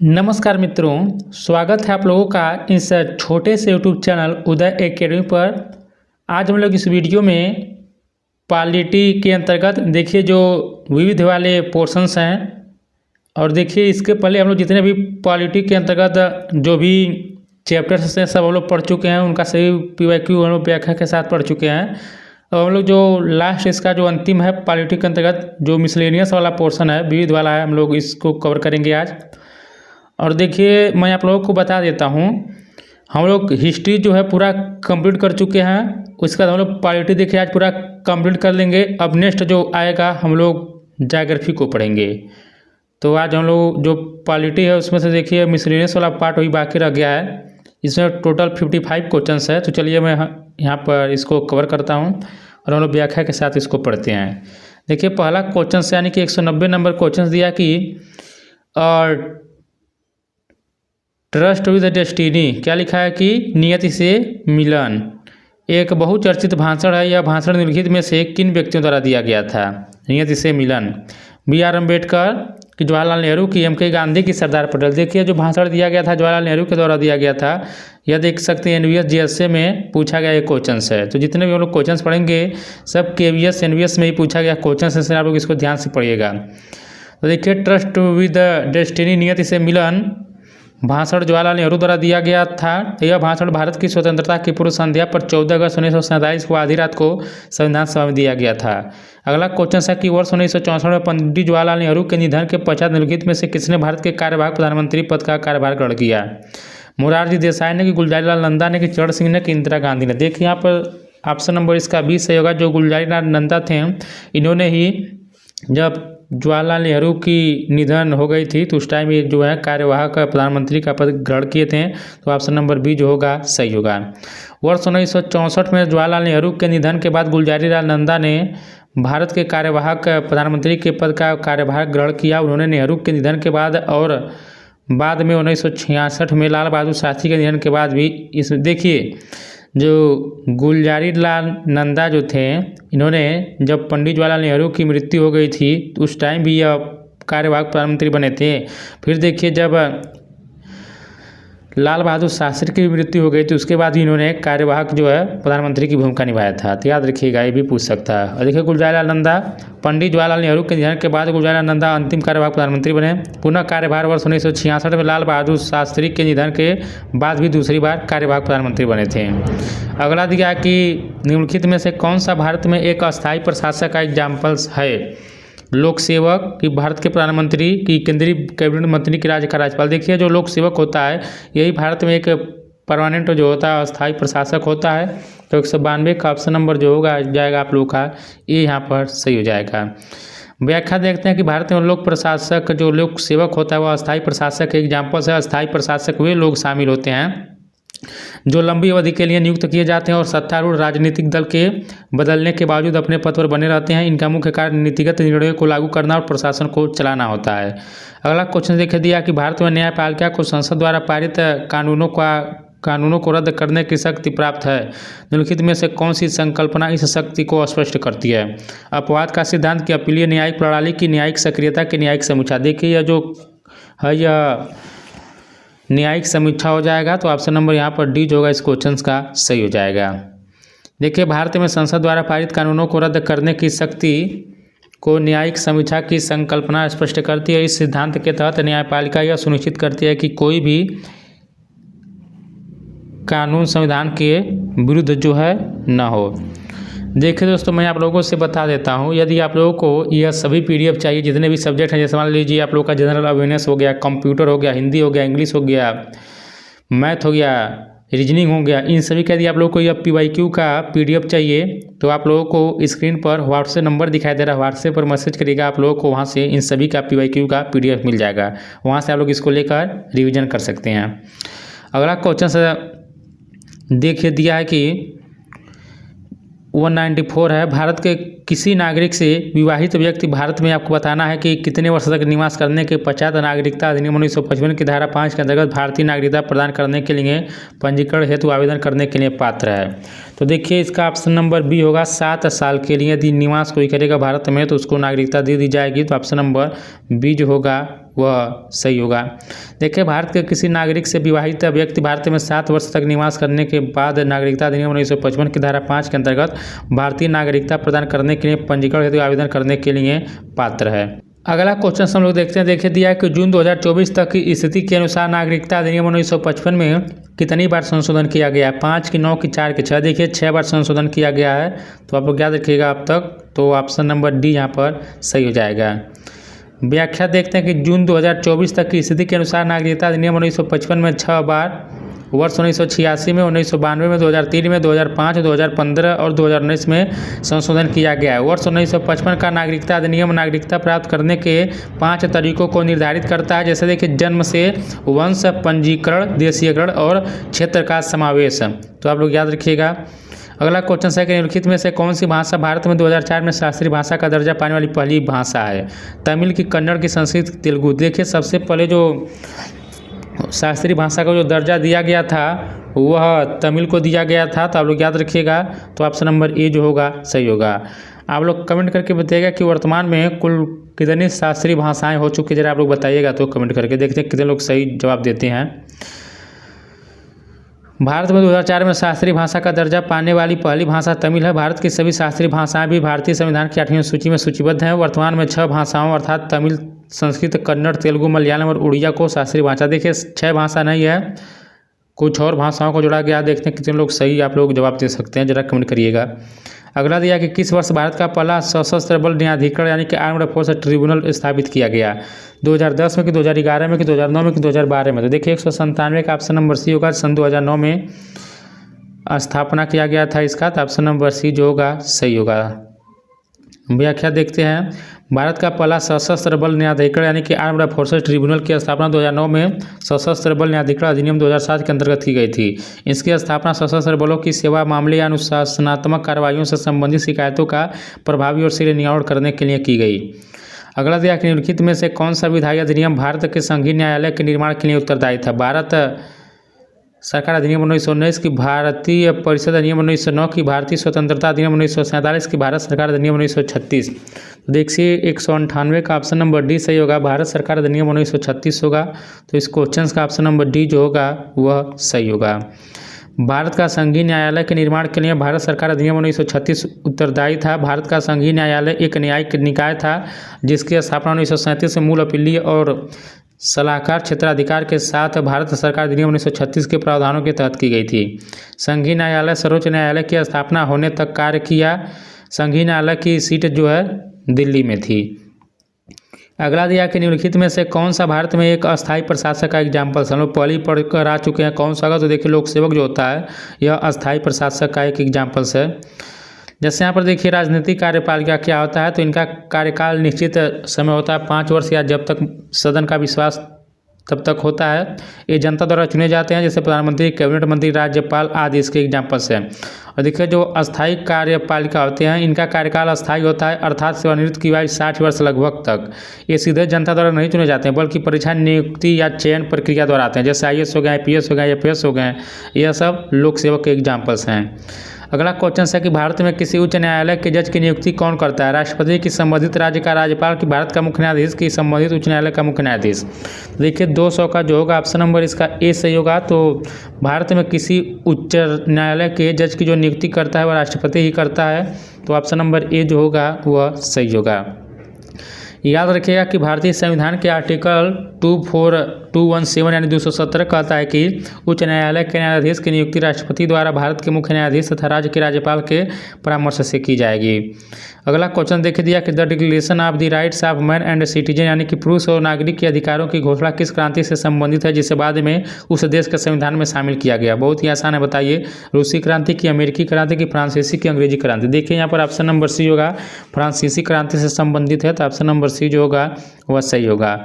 नमस्कार मित्रों, स्वागत है आप लोगों का इस छोटे से यूट्यूब चैनल उदय एकेडमी पर। आज हम लोग इस वीडियो में पॉलिटी के अंतर्गत देखिए जो विविध वाले पोर्शंस हैं, और देखिए इसके पहले हम लोग जितने भी पॉलिटी के अंतर्गत जो भी चैप्टर्स हैं सब हम लोग पढ़ चुके हैं। उनका सही PYQ हम लोग व्याख्या के साथ पढ़ चुके हैं। और हम लोग जो लास्ट इसका जो अंतिम है पॉलिटी के अंतर्गत जो मिसलेनियस वाला पोर्शन है, विविध वाला है, हम लोग इसको कवर करेंगे आज। और देखिए मैं आप लोगों को बता देता हूँ, हम लोग हिस्ट्री जो है पूरा कंप्लीट कर चुके हैं। उसके बाद हम लोग पॉलिटी देखिए आज पूरा कंप्लीट कर लेंगे। अब नेक्स्ट जो आएगा हम लोग ज्योग्राफी को पढ़ेंगे। तो आज हम लोग जो पॉलिटी है उसमें से देखिए मिसलेनियस वाला पार्ट वही बाकी रह गया है। इसमें टोटल 55 क्वेश्चंस है। तो चलिए मैं यहाँ पर इसको कवर करता हूँ और हम लोग व्याख्या के साथ इसको पढ़ते हैं। देखिए पहला क्वेश्चन यानी कि 190 नंबर क्वेश्चन दिया कि और ट्रस्ट विद डेस्टिनी, क्या लिखा है कि नियति से मिलन एक बहुचर्चित भाषण है। यह भाषण निम्नलिखित में से किन व्यक्तियों द्वारा दिया गया था? नियति से मिलन BR अम्बेडकर की, जवाहरलाल नेहरू की, MK गांधी की, सरदार पटेल। देखिए जो भाषण दिया गया था जवाहरलाल नेहरू के द्वारा दिया गया था। यह देख सकते हैं NVS GSA में पूछा गया ये क्वेश्चन है। तो जितने भी हम लोग क्वेश्चन पढ़ेंगे सब KVS NVS में ही पूछा गया क्वेश्चन है। आप लोग इसको ध्यान से पढ़िएगा। तो देखिए ट्रस्ट विद डेस्टिनी, नियति से मिलन भाषण जवाहरलाल नेहरू द्वारा दिया गया था। यह भाषण भारत की स्वतंत्रता की पूर्व संध्या पर 14 अगस्त 1947 को आधी रात को संविधान सभा में दिया गया था। अगला क्वेश्चन है कि वर्ष 1964 में पंडित जवाहरलाल नेहरू के निधन के पश्चात निम्नलिखित में से किसने भारत के कार्यवाहक प्रधानमंत्री पद का कार्यभार ग्रहण किया? मोरारजी देसाई ने, कि गुलजारीलाल नंदा ने, कि चरण सिंह ने, कि इंदिरा गांधी ने। देखिए यहाँ पर ऑप्शन नंबर इसका 20 सही होगा। जो गुलजारीलाल नंदा थे इन्होंने ही जब जवाहरलाल नेहरू की निधन हो गई थी तो उस टाइम ये जो है कार्यवाहक प्रधानमंत्री का पद ग्रहण किए थे। तो ऑप्शन नंबर बी जो होगा सही होगा। वर्ष 1964 में जवाहरलाल नेहरू के निधन के बाद गुलजारीलाल नंदा ने भारत के कार्यवाहक प्रधानमंत्री के पद का कार्यभार ग्रहण किया। उन्होंने नेहरू के निधन के बाद और बाद में 1966 में लाल बहादुर शास्त्री के निधन के बाद भी इस देखिए जो गुलजारीलाल नंदा जो थे इन्होंने जब पंडित जवाहरलाल नेहरू की मृत्यु हो गई थी तो उस टाइम भी यह कार्यवाहक प्रधानमंत्री बने थे। फिर देखिए जब लाल बहादुर शास्त्री की मृत्यु हो गई तो उसके बाद भी इन्होंने कार्यवाहक जो है प्रधानमंत्री की भूमिका निभाया था। तो याद रखिएगा, ये भी पूछ सकता है। और देखिए गुलजारीलाल नंदा, पंडित जवाहरलाल नेहरू के निधन के बाद गुलजारीलाल नंदा अंतिम कार्यवाहक प्रधानमंत्री बने। पुनः कार्यभार वर्ष 1966 में लाल बहादुर शास्त्री के निधन के बाद भी दूसरी बार कार्यवाहक प्रधानमंत्री बने थे। अगला दिया कि निम्नलिखित में से कौन सा भारत में एक अस्थायी प्रशासक का एग्जाम्पल्स है? लोक सेवक, की भारत के प्रधानमंत्री, की केंद्रीय कैबिनेट मंत्री, की राज्य का राज्यपाल। देखिए जो लोक सेवक होता है यही भारत में एक परमानेंट जो होता है अस्थायी प्रशासक होता है। तो 192 का ऑप्शन नंबर जो होगा जाएगा आप लोग का ये यहाँ पर सही हो जाएगा। व्याख्या देखते हैं कि भारत में लोक प्रशासक जो लोक सेवक होता है वह अस्थायी प्रशासक के एग्जाम्पल्स है। अस्थायी प्रशासक वे लोग शामिल होते हैं जो लंबी अवधि के लिए नियुक्त किए जाते हैं और सत्तारूढ़ राजनीतिक दल के बदलने के बावजूद अपने पद पर बने रहते हैं। इनका मुख्य कार्य नीतिगत निर्णयों को लागू करना और प्रशासन को चलाना होता है। अगला क्वेश्चन देखिए दिया कि भारत में न्यायपालिका को संसद द्वारा पारित कानूनों को रद्द करने की शक्ति प्राप्त है। निम्नलिखित में से कौन सी संकल्पना इस शक्ति को स्पष्ट करती है? अपवाद का सिद्धांत, की अपीलीय न्यायिक प्रणाली, की न्यायिक सक्रियता, की न्यायिक समीक्षा। देखिए यह जो है यह न्यायिक समीक्षा हो जाएगा। तो ऑप्शन नंबर यहाँ पर डी जो होगा इस क्वेश्चन का सही हो जाएगा। देखिए भारत में संसद द्वारा पारित कानूनों को रद्द करने की शक्ति को न्यायिक समीक्षा की संकल्पना स्पष्ट करती है। इस सिद्धांत के तहत न्यायपालिका यह सुनिश्चित करती है कि कोई भी कानून संविधान के विरुद्ध जो है न हो। देखिए दोस्तों मैं आप लोगों से बता देता हूँ, यदि आप लोगों को यह सभी PDF चाहिए जितने भी सब्जेक्ट हैं, जैसे मान लीजिए आप लोग का जनरल अवेयरनेस हो गया, कंप्यूटर हो गया, हिंदी हो गया, इंग्लिश हो गया, मैथ हो गया, रीजनिंग हो गया, इन सभी का यदि आप लोगों को यह PYQ का PDF चाहिए तो आप लोगों को स्क्रीन पर व्हाट्सएप नंबर दिखाई दे रहा है, व्हाट्सएप पर मैसेज करिएगा। आप लोगों को वहाँ से इन सभी का PYQ का PDF मिल जाएगा। वहाँ से आप लोग इसको लेकर रिविजन कर सकते हैं। अगला क्वेश्चन से देखिए दिया है कि 194 है। भारत के किसी नागरिक से विवाहित व्यक्ति भारत में आपको बताना है कि कितने वर्ष तक निवास करने के पश्चात नागरिकता अधिनियम 1955 की धारा 5 के अंतर्गत भारतीय नागरिकता प्रदान करने के लिए पंजीकरण हेतु आवेदन करने के लिए पात्र है। तो देखिए इसका ऑप्शन नंबर बी होगा 7 साल के लिए यदि निवास कोई करेगा भारत में तो उसको नागरिकता दे दी जाएगी। तो ऑप्शन नंबर बी जो होगा वह सही होगा। देखिए भारत के किसी नागरिक से विवाहित व्यक्ति भारत में 7 वर्ष तक निवास करने के बाद नागरिकता अधिनियम 1955 की धारा 5 के अंतर्गत भारतीय नागरिकता प्रदान करने के लिए पंजीकरण हेतु आवेदन करने के लिए पात्र है। अगला क्वेश्चन हम लोग देखते हैं। देखिए दिया है कि जून 2024 तक की स्थिति के अनुसार नागरिकता अधिनियम 1955 में कितनी बार संशोधन किया गया है? 5 की 9 की 4 की 6। देखिए 6 बार संशोधन किया गया है। तो आप लोग याद रखिएगा अब तक। तो ऑप्शन नंबर डी यहाँ पर सही हो जाएगा। व्याख्या देखते हैं कि जून 2024 तक की स्थिति के अनुसार नागरिकता अधिनियम 1955 में 6 बार वर्ष 1986 में, 1992 में, 2003 में, 2005, 2015 और 2019 में संशोधन किया गया है। वर्ष 1955 का नागरिकता अधिनियम नागरिकता प्राप्त करने के 5 तरीकों को निर्धारित करता है। जैसे देखिए जन्म से वंश, पंजीकरण, देशीयकरण और क्षेत्र का समावेश। तो आप लोग याद रखिएगा। अगला क्वेश्चन है कि निम्नलिखित में से कौन सी भाषा भारत में 2004 में शास्त्रीय भाषा का दर्जा पाने वाली पहली भाषा है? तमिल की, कन्नड़ की, संस्कृत, तेलुगु। देखिए सबसे पहले जो शास्त्रीय भाषा को जो दर्जा दिया गया था वह तमिल को दिया गया था। तो आप लोग याद रखिएगा। तो ऑप्शन नंबर ए जो होगा सही होगा। आप लोग कमेंट करके बताइएगा कि वर्तमान में कुल कितनी शास्त्रीय भाषाएं हो चुकी है, जरा आप लोग बताइएगा। तो कमेंट करके देखते हैं कितने लोग सही जवाब देते हैं। भारत में 2004 में शास्त्रीय भाषा का दर्जा पाने वाली पहली भाषा तमिल है। भारत की सभी शास्त्रीय भाषाएं भी भारतीय संविधान की 8वीं सूची में सूचीबद्ध हैं। वर्तमान में 6 भाषाओं अर्थात तमिल, संस्कृत, कन्नड़, तेलुगु, मलयालम और उड़िया को शास्त्रीय भाषा। देखिए 6 भाषा नहीं है, कुछ और भाषाओं को जोड़ा गया। देखते हैं कितने लोग सही आप लोग जवाब दे सकते हैं, जरा कमेंट करिएगा। अगला दिया कि किस वर्ष भारत का पहला सशस्त्र बल न्यायाधिकरण यानी कि आर्म्ड फोर्स ट्रिब्यूनल स्थापित किया गया? 2010 में कि 2011 में कि 2009 में कि 2012 में? तो देखिए 197 का ऑप्शन नंबर सी होगा। सन 2009 में स्थापना किया गया था इसका। तो ऑप्शन नंबर सी जो होगा सही होगा। व्याख्या देखते हैं। भारत का पहला सशस्त्र बल न्यायाधिकरण यानी कि आर्म्ड फोर्सेस ट्रिब्यूनल की स्थापना 2009 में सशस्त्र बल न्यायाधिकरण अधिनियम 2007 के अंतर्गत की गई थी। इसकी स्थापना सशस्त्र बलों की सेवा मामले या अनुशासनात्मक कार्रवाइयों से संबंधित शिकायतों का प्रभावी और शीघ्र निवारण करने के लिए की गई। अगला दिया कि निम्नलिखित में से कौन सा विधायी अधिनियम भारत के संघीय न्यायालय के निर्माण के लिए उत्तरदायी था? भारत सरकार अधिनियम 1919 की, भारतीय परिषद अधिनियम 1909 की, भारतीय स्वतंत्रता अधिनियम 1947 की, भारत सरकार अधिनियम 1936। तो देखिए 198 का ऑप्शन नंबर डी सही होगा। भारत सरकार अधिनियम 1936 होगा। तो इस क्वेश्चन का ऑप्शन नंबर डी जो होगा वह सही होगा। भारत का संघीय न्यायालय के निर्माण के लिए भारत सरकार अधिनियम 1936 उत्तरदायी था। भारत का संघीय न्यायालय एक न्यायिक निकाय था जिसकी स्थापना 1937 में मूल अपीलीय और सलाहकार क्षेत्राधिकार के साथ भारत सरकार अधिनियम 1936 के प्रावधानों के तहत की गई थी। संघीय न्यायालय सर्वोच्च न्यायालय की स्थापना होने तक कार्य किया। संघीय न्यायालय की सीट जो है दिल्ली में थी। अगला दिया कि निम्नलिखित में से कौन सा भारत में एक अस्थायी प्रशासक का एग्जाम्पल? हम लोग पहले ही पढ़ कर आ चुके हैं कौन सा होगा। तो देखिए लोक सेवक जो होता है यह अस्थायी प्रशासक का एक एग्जाम्पल्स है। जैसे यहाँ पर देखिए राजनीतिक कार्यपालिका क्या होता है। तो इनका कार्यकाल निश्चित समय होता है 5 वर्ष या जब तक सदन का विश्वास तब तक होता है। ये जनता द्वारा चुने जाते हैं जैसे प्रधानमंत्री, कैबिनेट मंत्री, राज्यपाल आदि इसके एग्जाम्पल्स हैं। और देखिए जो अस्थायी कार्यपालिका होते हैं इनका कार्यकाल अस्थायी होता है अर्थात सेवानिवृत्ति की आयु 60 वर्ष लगभग तक। ये सीधे जनता द्वारा नहीं चुने जाते हैं बल्कि परीक्षा, नियुक्ति या चयन प्रक्रिया द्वारा आते हैं। जैसे IAS हो गए, IPS हो गए, APS हो गए, यह सब लोक सेवक के एग्जाम्पल्स हैं। अगला क्वेश्चन है कि भारत में किसी उच्च न्यायालय के जज की नियुक्ति कौन करता है? राष्ट्रपति की, संबंधित राज्य का राज्यपाल की, भारत का मुख्य न्यायाधीश की, संबंधित उच्च न्यायालय का मुख्य न्यायाधीश। देखिए 200 का जो होगा ऑप्शन नंबर इसका ए सही होगा। तो भारत में किसी उच्च न्यायालय के जज की जो नियुक्ति करता है वह राष्ट्रपति ही करता है। तो ऑप्शन नंबर ए जो होगा वह सही होगा। याद रखिएगा कि भारतीय संविधान के आर्टिकल 24217 यानी 217 कहता है कि उच्च न्यायालय के न्यायाधीश की नियुक्ति राष्ट्रपति द्वारा भारत के मुख्य न्यायाधीश तथा राज्य के राज्यपाल के परामर्श से की जाएगी। अगला क्वेश्चन देखिए दिया कि the declaration of the rights of man and citizen यानी कि पुरुष और नागरिक के अधिकारों की घोषणा किस क्रांति से संबंधित है जिसे बाद में उस देश के संविधान में शामिल किया गया? बहुत ही आसान है, बताइए। रूसी क्रांति की, अमेरिकी क्रांति की, फ्रांसीसी की, अंग्रेजी क्रांति? देखिए यहाँ पर ऑप्शन नंबर सी होगा, फ्रांसीसी क्रांति से संबंधित है। तो ऑप्शन नंबर सी जो होगा वह सही होगा।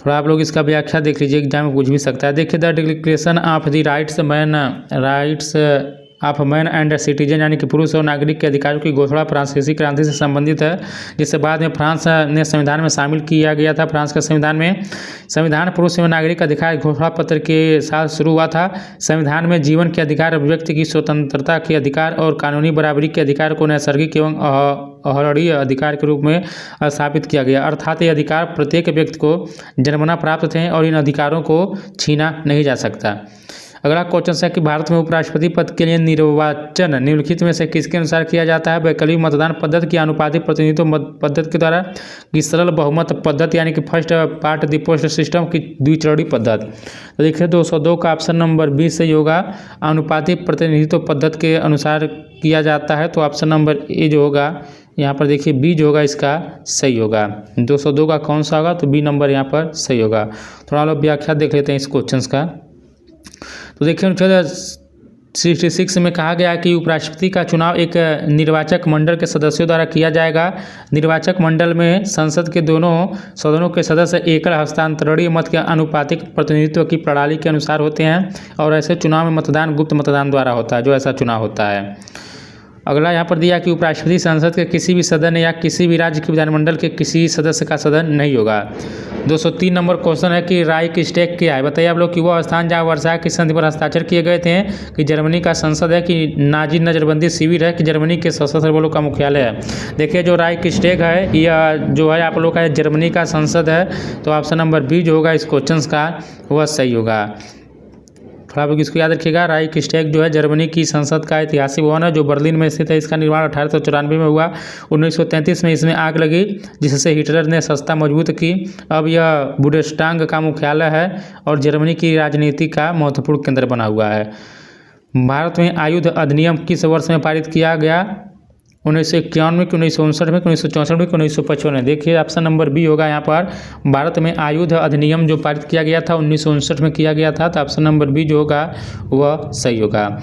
थोड़ा आप लोग इसका व्याख्या देख लीजिए, एग्जाम में पूछ भी सकता है। देखिए the declaration of the rights of man and citizen यानी कि पुरुष और नागरिक के अधिकारों की घोषणा फ्रांसीसी क्रांति से संबंधित है, जिसे बाद में फ्रांस ने संविधान में शामिल किया गया था। फ्रांस के संविधान में संविधान पुरुष एवं नागरिक अधिकार घोषणा पत्र के साथ शुरू हुआ था। संविधान में जीवन के अधिकार, अभिव्यक्ति की स्वतंत्रता के अधिकार और कानूनी बराबरी के अधिकार को नैसर्गिक एवं अहरणीय अधिकार के रूप में स्थापित किया गया, अर्थात ये अधिकार प्रत्येक व्यक्ति को जन्मना प्राप्त थे और इन अधिकारों को छीना नहीं जा सकता। अगला क्वेश्चन है कि भारत में उपराष्ट्रपति पद के लिए निर्वाचन निम्नलिखित में से किसके अनुसार किया जाता है? वैकल्पिक मतदान पद्धति की आनुपातिक प्रतिनिधित्व पद्धति के द्वारा, की सरल बहुमत पद्धति यानी कि first part the post system की द्विचरणीय पद्धति। तो देखिए 202 का ऑप्शन नंबर 20 सही होगा, आनुपातिक प्रतिनिधित्व पद्धति के अनुसार किया जाता है। तो ऑप्शन नंबर ए जो होगा यहाँ पर देखिए बी जो होगा इसका सही होगा। 202 का कौन सा होगा? तो बी नंबर यहाँ पर सही होगा। थोड़ा लोग व्याख्या देख लेते हैं इस क्वेश्चन का। तो देखिए अनुच्छेद 66 में कहा गया है कि उपराष्ट्रपति का चुनाव एक निर्वाचक मंडल के सदस्यों द्वारा किया जाएगा। निर्वाचक मंडल में संसद के दोनों सदनों के सदस्य एकल हस्तांतरणीय मत के आनुपातिक प्रतिनिधित्व की प्रणाली के अनुसार होते हैं और ऐसे चुनाव में मतदान गुप्त मतदान द्वारा होता है, जो ऐसा चुनाव होता है। अगला यहाँ पर दिया कि उपराष्ट्रपति संसद के किसी भी सदन या किसी भी राज्य के विधानमंडल के किसी सदस्य का सदन नहीं होगा। 203 नंबर क्वेश्चन है कि राइक्सटैग क्या है? बताइए आप लोग कि वह स्थान जहाँ वर्साय की संधि पर हस्ताक्षर किए गए थे, कि जर्मनी का संसद है, कि नाजी नजरबंदी शिविर है, कि जर्मनी के सशस्त्र बलों का मुख्यालय है। देखिए जो राइक्सटैग है यह जो है आप लोग का जर्मनी का संसद है। तो ऑप्शन नंबर बी जो होगा इस क्वेश्चन का वह सही होगा। थोड़ा बहुत इसको याद रखिएगा, राइक्सटैग जो है जर्मनी की संसद का ऐतिहासिक भवन है जो बर्लिन में स्थित है। इसका निर्माण 1894 में हुआ। 1933 में इसमें आग लगी जिससे हिटलर ने सत्ता मजबूत की। अब यह बुंडेस्टाग का मुख्यालय है और जर्मनी की राजनीति का महत्वपूर्ण केंद्र बना हुआ है। भारत में आयुध अधिनियम किस वर्ष में पारित किया गया? 1951 में, 1959 में, 1964 में, 1955 में। देखिए ऑप्शन नंबर बी होगा यहाँ पर। भारत में आयुध अधिनियम जो पारित किया गया था 1959 में किया गया था। तो ऑप्शन नंबर बी जो होगा वह सही होगा।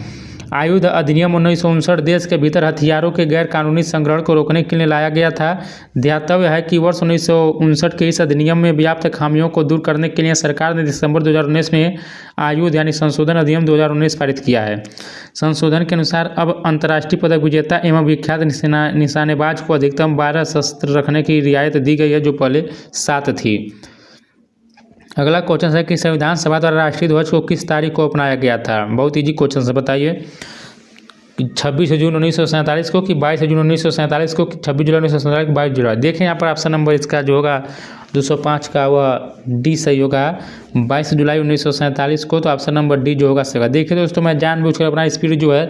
आयुध अधिनियम 1959 देश के भीतर हथियारों के गैर कानूनी संग्रहण को रोकने के लिए लाया गया था। ध्यातव्य है कि वर्ष 1959 के इस अधिनियम में व्याप्त खामियों को दूर करने के लिए सरकार ने दिसंबर 2019 में आयुध यानी संशोधन अधिनियम 2019 पारित किया है। संशोधन के अनुसार अब अंतर्राष्ट्रीय पदक विजेता एवं विख्यात निशानेबाज को अधिकतम 12 शस्त्र रखने की रियायत दी गई है, जो पहले 7 थी। अगला क्वेश्चन है कि संविधान सभा द्वारा राष्ट्रीय ध्वज को किस तारीख को अपनाया गया था? बहुत इजी क्वेश्चन है, बताइए। 26 जून 1947 को, कि 22 जून 1947 को, कि 26 जुलाई 1947 को, 22 जुलाई। देखें यहाँ पर ऑप्शन नंबर इसका जो होगा 205 का वह डी सही होगा, 22 जुलाई 1947 को। तो ऑप्शन नंबर डी जो होगा सही होगा। देखिए दोस्तों मैं जानबूझकर अपना स्पीड जो है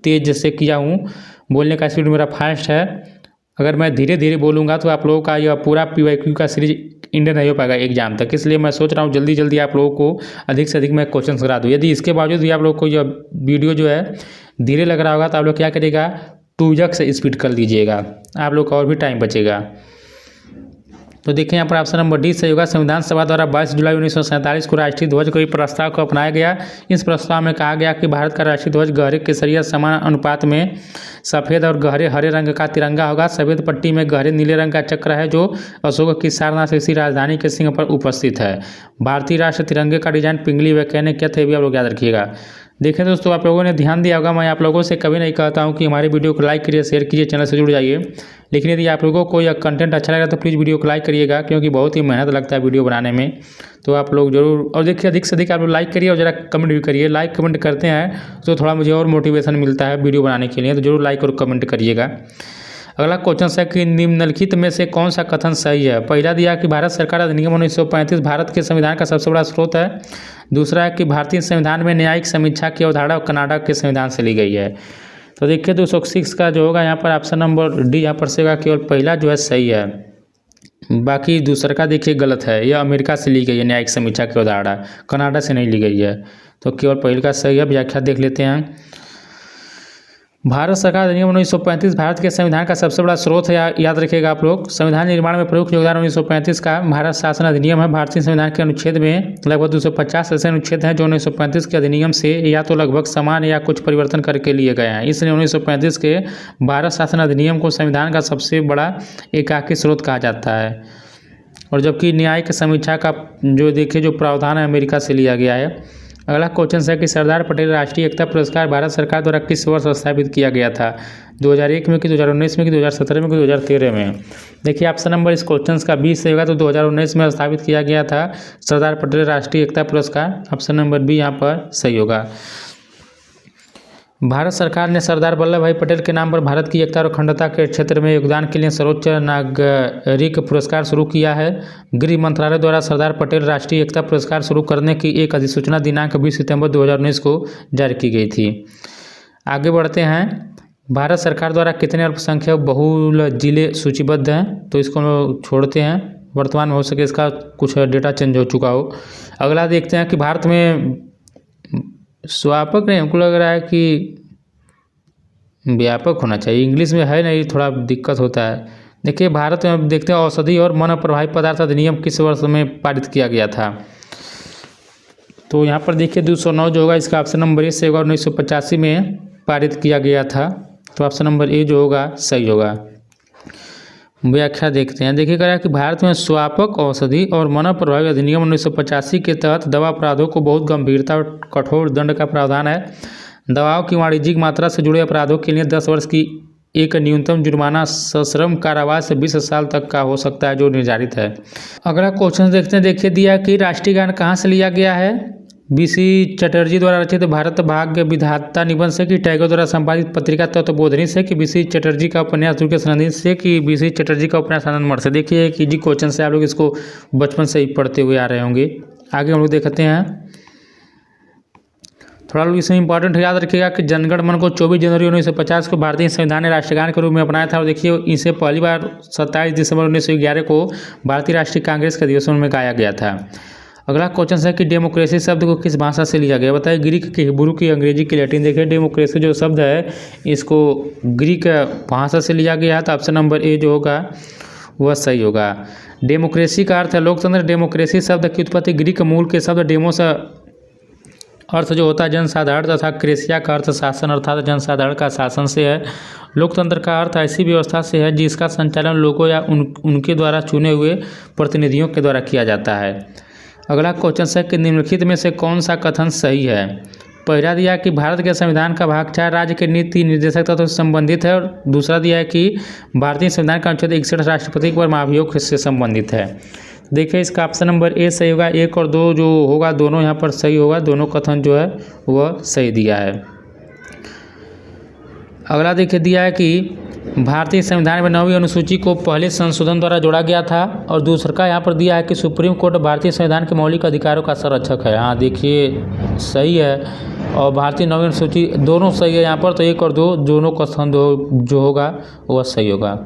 तेज से किया हूँ, बोलने का स्पीड मेरा फास्ट है। अगर मैं धीरे धीरे बोलूँगा तो आप लोगों का यह पूरा PYQ का सीरीज इंडियन नहीं हो पाएगा एग्जाम तक, इसलिए मैं सोच रहा हूँ जल्दी जल्दी आप लोगों को अधिक से अधिक मैं क्वेश्चन करा दूँ। यदि इसके बावजूद भी आप लोग को यह वीडियो जो है धीरे लग रहा होगा तो आप लोग क्या करिएगा, 2x स्पीड कर लीजिएगा, आप लोग का और भी टाइम बचेगा। तो देखिए यहाँ पर ऑप्शन नंबर डी सही होगा। संविधान सभा द्वारा 22 जुलाई 1947 को राष्ट्रीय ध्वज को प्रस्ताव को अपनाया गया। इस प्रस्ताव में कहा गया कि भारत का राष्ट्रीय ध्वज गहरे केसरिया समान अनुपात में सफ़ेद और गहरे हरे रंग का तिरंगा होगा। सफ़ेद पट्टी में गहरे नीले रंग का चक्र है जो अशोक की सारनाथ जैसी राजधानी के सिंह पर उपस्थित है। भारतीय राष्ट्रीय तिरंगे का डिजाइन पिंगली वैज्ञानिक क्या थे, भी आप लोग याद रखिएगा। देखिए दोस्तों आप लोगों ने ध्यान दिया होगा, मैं आप लोगों से कभी नहीं कहता हूं कि हमारे वीडियो को लाइक करिए, शेयर कीजिए, चैनल से जुड़ जाइए। लेकिन यदि आप लोगों को यह कंटेंट अच्छा लगा तो प्लीज़ वीडियो को लाइक करिएगा, क्योंकि बहुत ही मेहनत लगता है वीडियो बनाने में। तो आप लोग जरूर, और देखिए अधिक से अधिक आप लोग लाइक करिए और ज़रा कमेंट भी करिए। लाइक कमेंट करते हैं तो थोड़ा मुझे और मोटिवेशन मिलता है वीडियो बनाने के लिए, तो जरूर लाइक और कमेंट करिएगा। अगला क्वेश्चन है कि निम्नलिखित में से कौन सा कथन सही है? पहला दिया कि भारत सरकार अधिनियम 1935 भारत के संविधान का सबसे बड़ा स्रोत है। दूसरा है कि भारतीय संविधान में न्यायिक समीक्षा की अवधारणा कनाडा के संविधान से ली गई है। तो देखिए 206 का जो होगा यहाँ पर ऑप्शन नंबर डी यहाँ पर से होगा, केवल पहला जो है सही है, बाकी दूसरा का देखिए गलत है। यह अमेरिका से ली गई है न्यायिक समीक्षा की अवधारणा, कनाडा से नहीं ली गई है। तो केवल पहले का सही है। व्याख्या देख लेते हैं। भारत सरकार अधिनियम 1935 भारत के संविधान का सबसे बड़ा स्रोत है, याद रखिएगा आप लोग। संविधान निर्माण में प्रमुख योगदान 1935 का भारत शासन अधिनियम है। भारतीय संविधान के अनुच्छेद में लगभग 250 ऐसे अनुच्छेद हैं जो 1935 के अधिनियम से या तो लगभग समान या कुछ परिवर्तन करके लिए गए हैं। इसलिए 1935 के भारत शासन अधिनियम को संविधान का सबसे बड़ा एकाकी स्रोत कहा जाता है। और जबकि न्यायिक समीक्षा का जो देखिए जो प्रावधान है अमेरिका से लिया गया है। अगला क्वेश्चन है कि सरदार पटेल राष्ट्रीय एकता पुरस्कार भारत सरकार द्वारा किस वर्ष स्थापित किया गया था? 2001 में कि 2019 में कि 2017 में कि 2013 में? देखिए ऑप्शन नंबर इस क्वेश्चन का 20 से होगा, तो 2019 में स्थापित किया गया था सरदार पटेल राष्ट्रीय एकता पुरस्कार। ऑप्शन नंबर बी यहाँ पर सही होगा। भारत सरकार ने सरदार वल्लभ भाई पटेल के नाम पर भारत की एकता और अखंडता के क्षेत्र में योगदान के लिए सर्वोच्च नागरिक पुरस्कार शुरू किया है। गृह मंत्रालय द्वारा सरदार पटेल राष्ट्रीय एकता पुरस्कार शुरू करने की एक अधिसूचना दिनांक 20 सितंबर 2019 को जारी की गई थी। आगे बढ़ते हैं। भारत सरकार द्वारा कितने अल्पसंख्यक बहुल जिले सूचीबद्ध हैं? तो इसको छोड़ते हैं, वर्तमान में हो सके इसका कुछ डेटा चेंज हो चुका हो। अगला देखते हैं कि भारत में स्वापक नहीं, हमको लग रहा है कि व्यापक होना चाहिए, इंग्लिश में है नहीं, थोड़ा दिक्कत होता है। देखिए भारत में देखते हैं औषधि और मन प्रभावी पदार्थ अधिनियम किस वर्ष में पारित किया गया था? तो यहाँ पर देखिए 209 जो होगा इसका ऑप्शन नंबर ए से होगा। 1985 में पारित किया गया था, तो ऑप्शन नंबर ए जो होगा सही होगा। व्याख्या देखते हैं। देखिए कह कि भारत में स्वापक औषधि और मन प्रभावी अधिनियम 1985 के तहत दवा अपराधों को बहुत गंभीरता और कठोर दंड का प्रावधान है। दवाओं की वाणिज्यिक मात्रा से जुड़े अपराधों के लिए 10 वर्ष की एक न्यूनतम जुर्माना सश्रम कारावास से 20 साल तक का हो सकता है, जो निर्धारित है। अगला क्वेश्चन देखते हैं। देखिए दिया कि राष्ट्रीय गान कहाँ से लिया गया है? बीसी चटर्जी द्वारा रचित भारत भाग्य विधाता निबंध से कि टैगोर द्वारा संपादित पत्रिका तत्वबोधिनी से कि बीसी चटर्जी का उपन्यास दुर्गे सनंदी से कि बीसी चटर्जी का उपन्यास आनंद मठ से? देखिए एक इजी क्वेश्चन से, आप लोग इसको बचपन से ही पढ़ते हुए आ रहे होंगे। आगे हम लोग देखते हैं। थोड़ा लोग इसमें इंपॉर्टेंट याद रखिएगा कि जनगण मन को 24 जनवरी 1950 को भारतीय संविधान ने राष्ट्रगान के रूप में अपनाया था। और देखिए इसे पहली बार 27 दिसंबर 1911 को भारतीय राष्ट्रीय कांग्रेस के अधिवेशन में गाया गया था। अगला क्वेश्चन है कि डेमोक्रेसी शब्द को किस भाषा से लिया गया? बताइए ग्रीक की, हिब्रू की, अंग्रेजी की, लैटिन? देखिए डेमोक्रेसी जो शब्द है इसको ग्रीक भाषा से लिया गया है, तो ऑप्शन नंबर ए जो होगा वह सही होगा। डेमोक्रेसी का अर्थ है लोकतंत्र। डेमोक्रेसी शब्द की उत्पत्ति ग्रीक मूल के शब्द डेमोस अर्थ जो होता है जनसाधारण तथा क्रेसिया का अर्थ शासन अर्थात जनसाधारण का शासन से है। लोकतंत्र का अर्थ ऐसी व्यवस्था से है जिसका संचालन लोगों या उनके द्वारा चुने हुए प्रतिनिधियों के द्वारा किया जाता है। अगला क्वेश्चन है कि निम्नलिखित में से कौन सा कथन सही है? पहला दिया कि भारत के संविधान का भाग 4 राज्य के नीति निर्देशक तत्व से संबंधित है, और दूसरा दिया है कि भारतीय संविधान का अनुच्छेद 61 राष्ट्रपति पर महाभियोग से संबंधित है। देखिए इसका ऑप्शन नंबर ए सही होगा। 1 और 2 जो होगा दोनों यहाँ पर सही होगा, दोनों कथन जो है वह सही दिया है। अगला देखिए दिया है कि भारतीय संविधान में 9वीं अनुसूची को पहले संशोधन द्वारा जोड़ा गया था, और दूसरा का यहाँ पर दिया है कि सुप्रीम कोर्ट भारतीय संविधान के मौलिक अधिकारों का संरक्षक है। हाँ देखिए सही है, और भारतीय 9वीं अनुसूची दोनों सही है यहाँ पर, तो 1 और 2 दोनों कथन जो होगा वह सही होगा।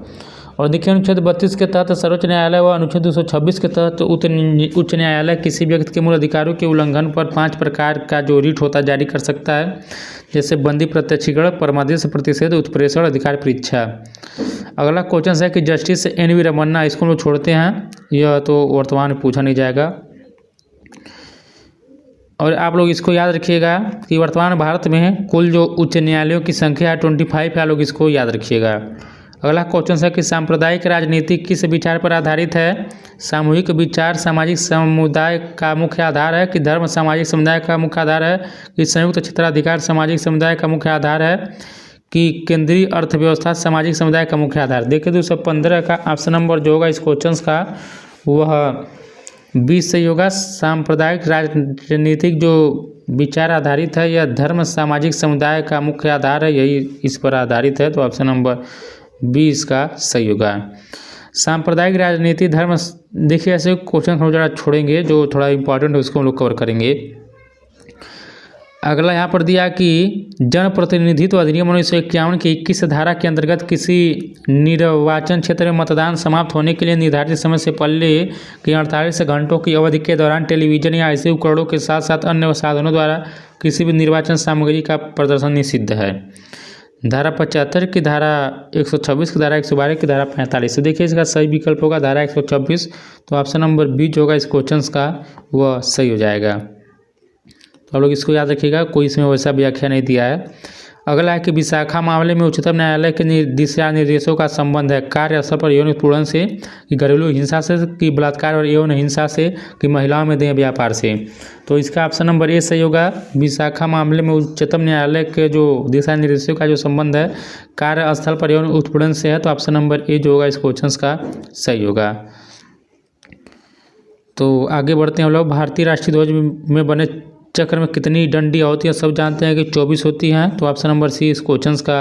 और देखिए अनुच्छेद 32 के तहत सर्वोच्च न्यायालय व अनुच्छेद 226 के तहत उच्च न्यायालय किसी व्यक्ति के मूल अधिकारों के उल्लंघन पर 5 प्रकार का जो रिट होता है जारी कर सकता है, जैसे बंदी, प्रत्यक्षीकरण, परमादेश, प्रतिषेध, उत्प्रेषण, अधिकार परीक्षा। अगला क्वेश्चन है कि जस्टिस एन वी रमन्ना, इसको हम छोड़ते हैं, यह तो वर्तमान में पूछा नहीं जाएगा। और आप लोग इसको याद रखिएगा कि वर्तमान भारत में कुल जो उच्च न्यायालयों की संख्या है 25 है, आप लोग इसको याद रखिएगा। अगला क्वेश्चन है कि सांप्रदायिक राजनीति किस विचार पर आधारित है? सामूहिक विचार सामाजिक समुदाय का मुख्य आधार है, कि धर्म सामाजिक समुदाय का मुख्य आधार है, कि संयुक्त क्षेत्राधिकार सामाजिक समुदाय का मुख्य आधार है, कि केंद्रीय अर्थव्यवस्था सामाजिक समुदाय का मुख्य आधार? देखिए 215 का ऑप्शन नंबर जो होगा इस क्वेश्चन का वह 20 सही होगा। सांप्रदायिक राजनीतिक जो विचार आधारित है यह धर्म सामाजिक समुदाय का मुख्य आधार है, यही इस पर आधारित है, तो ऑप्शन नंबर 20 का सही होगा। सांप्रदायिक राजनीति धर्म, देखिए ऐसे क्वेश्चन हम जरा छोड़ेंगे जो थोड़ा इंपॉर्टेंट है, उसको हम लोग कवर करेंगे। अगला यहाँ पर दिया कि जनप्रतिनिधित्व अधिनियम 1951 की 21 धारा के अंतर्गत किसी निर्वाचन क्षेत्र में मतदान समाप्त होने के लिए निर्धारित समय से पहले के 48 घंटों की अवधि के दौरान टेलीविजन या ऐसे उपकरणों के साथ साथ अन्य साधनों द्वारा किसी भी निर्वाचन सामग्री का प्रदर्शन निषिद्ध है। धारा 75 की, धारा 126 की, धारा 112 की, धारा 45। तो देखिए इसका सही विकल्प होगा धारा 126, तो ऑप्शन नंबर बी जो होगा इस क्वेश्चन का वह सही हो जाएगा। तो आप लोग इसको याद रखिएगा, कोई इसमें वैसा व्याख्या नहीं दिया है। अगला है कि विशाखा मामले में उच्चतम न्यायालय के दिशा निर्देशों का संबंध है कार्यस्थल पर यौन उत्पीड़न से, कि घरेलू हिंसा से, कि बलात्कार और यौन हिंसा से, कि महिलाओं में देह व्यापार से। तो इसका ऑप्शन नंबर ए सही होगा। विशाखा मामले में उच्चतम न्यायालय के जो दिशा निर्देशों का जो संबंध है कार्यस्थल पर यौन उत्पीड़न से है, तो ऑप्शन नंबर ए जो होगा इस क्वेश्चन का सही होगा। तो आगे बढ़ते हैं हम लोग। भारतीय राष्ट्रीय ध्वज में बने चक्र में कितनी डंडियाँ होती हैं? सब जानते हैं कि 24 होती हैं, तो ऑप्शन नंबर सी इस क्वेश्चन का